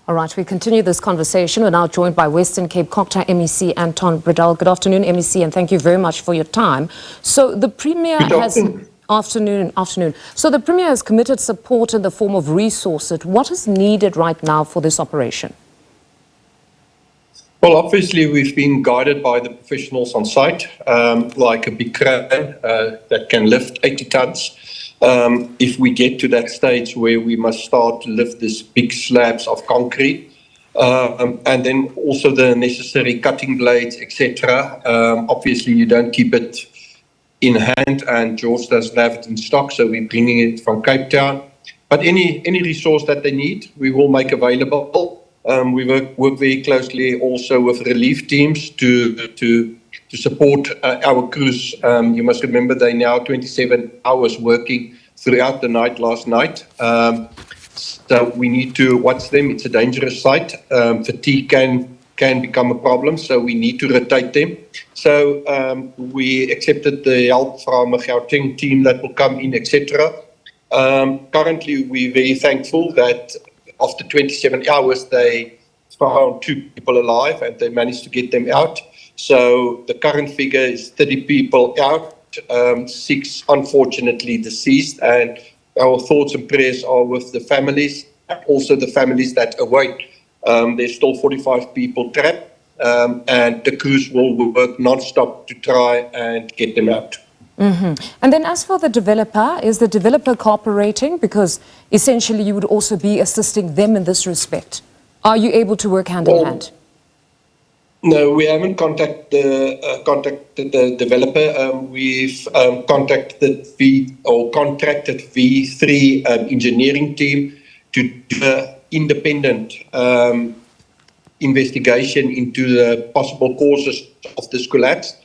All right, we continue this conversation. We're now joined by Western Cape Cogta MEC Anton Bredell. Good afternoon, MEC, and thank you very much for your time. So the Premier Afternoon. So the Premier has committed support in the form of resources. What is needed right now for this operation? Well, obviously, we've been guided by the professionals on site, like a big crane that can lift 80 tons. If we get to that stage where we must start to lift these big slabs of concrete, and then also the necessary cutting blades, etc. Obviously, you don't keep it in hand, and George doesn't have it in stock, so we're bringing it from Cape Town. But any resource that they need, we will make available. We work very closely also with relief teams to support our crews. You must remember they're now 27 hours working throughout the night last night. So we need to watch them. It's a dangerous site. Fatigue can become a problem, so we need to rotate them. So we accepted the help from a Gauteng team that will come in, etc. Currently, we're very thankful that after 27 hours, they found 2 people alive and they managed to get them out. So the current figure is 30 people out, 6 unfortunately deceased. And our thoughts and prayers are with the families, also the families that await. There's still 45 people trapped, and the crews will work non-stop to try and get them out. And then as for the developer, is the developer cooperating? Because essentially you would also be assisting them in this respect. Are you able to work hand in hand? No, we haven't contacted the developer. We've contracted V3 engineering team to do an independent investigation into the possible causes of this collapse.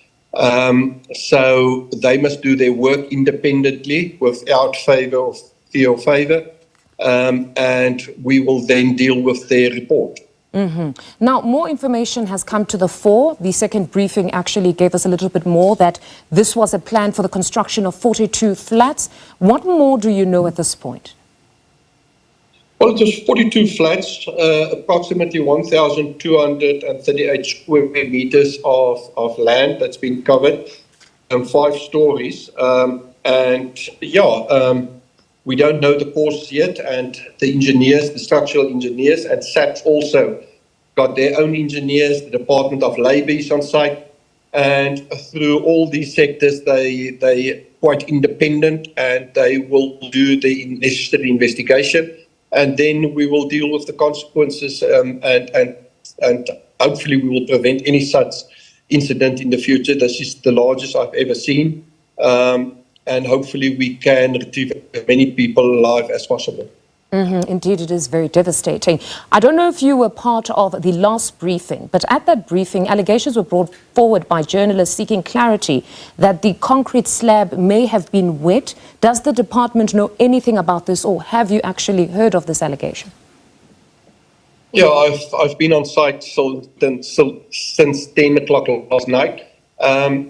So they must do their work independently without fear of favor, and we will then deal with their report. Now, more information has come to the fore. The second briefing actually gave us a little bit more that this was a plan for the construction of 42 flats. What more do you know at this point? Well, it was 42 flats, approximately 1,238 square meters of land that's been covered, and 5 stories. We don't know the causes yet, and the engineers, the structural engineers, and SABC also got their own engineers. The Department of Labour is on site, and through all these sectors, they quite independent, and they will do the necessary investigation. And then we will deal with the consequences, and hopefully we will prevent any such incident in the future. This is the largest I've ever seen, and hopefully we can retrieve as many people alive as possible. Indeed, it is very devastating. I don't know if you were part of the last briefing, but at that briefing, allegations were brought forward by journalists seeking clarity that the concrete slab may have been wet. Does the department know anything about this, or have you actually heard of this allegation? Yeah, I've been on site since 10 o'clock last night.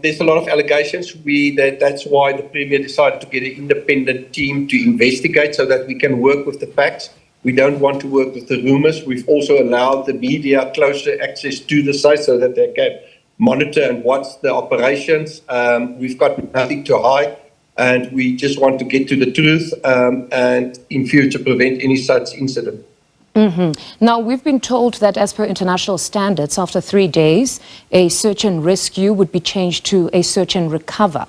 There's a lot of allegations. That's why the Premier decided to get an independent team to investigate so that we can work with the facts. We don't want to work with the rumours. We've also allowed the media closer access to the site so that they can monitor and watch the operations. We've got nothing to hide, and we just want to get to the truth and in future prevent any such incident. Now, we've been told that as per international standards, after 3 days, a search and rescue would be changed to a search and recover.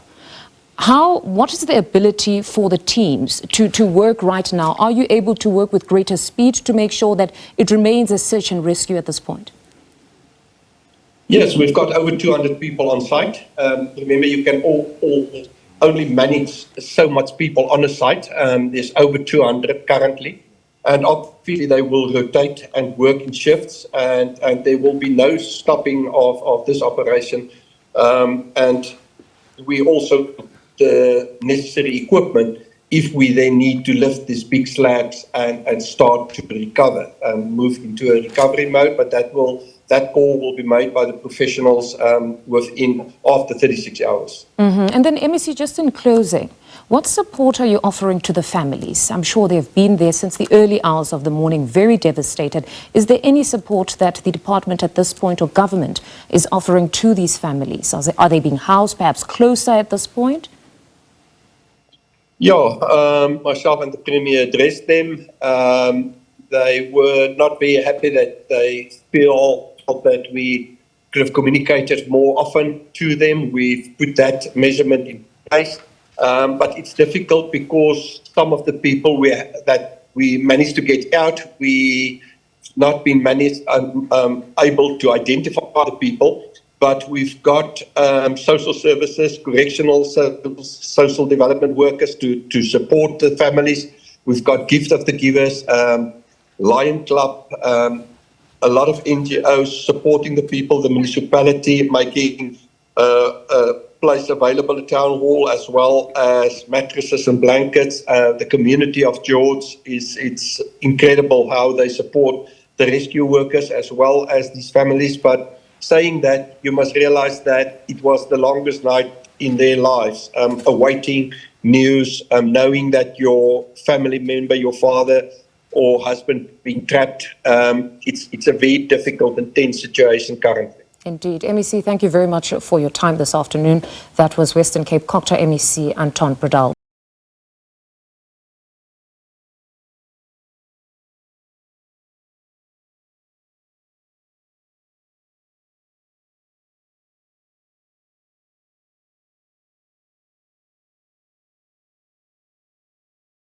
What is the ability for the teams to work right now? Are you able to work with greater speed to make sure that it remains a search and rescue at this point? Yes, we've got over 200 people on site. Remember, you can only manage so much people on a site. There's over 200 currently. And obviously they will rotate and work in shifts, and there will be no stopping of this operation. And we also the necessary equipment if we then need to lift these big slabs and start to recover and move into a recovery mode, but that call will be made by the professionals after 36 hours. And then, MEC, just in closing, what support are you offering to the families? I'm sure they've been there since the early hours of the morning, very devastated. Is there any support that the department at this point or government is offering to these families? Are they being housed perhaps closer at this point? Yeah, myself and the Premier addressed them. They were not very happy that they felt that we could have communicated more often to them. We've put that measurement in place. But it's difficult because some of the people that we managed to get out, we not been able to identify the people. But we've got social services, correctional social development workers to support the families. We've got Gift of the Givers, Lion Club, a lot of NGOs supporting the people, the municipality making a place available at Town Hall, as well as mattresses and blankets. The community of George, it's incredible how they support the rescue workers as well as these families. But saying that, you must realize that it was the longest night in their lives, awaiting news, knowing that your family member, your father or husband being trapped. It's a very difficult and tense situation currently. Indeed. MEC, thank you very much for your time this afternoon. That was Western Cape Cogta MEC Anton Bredell.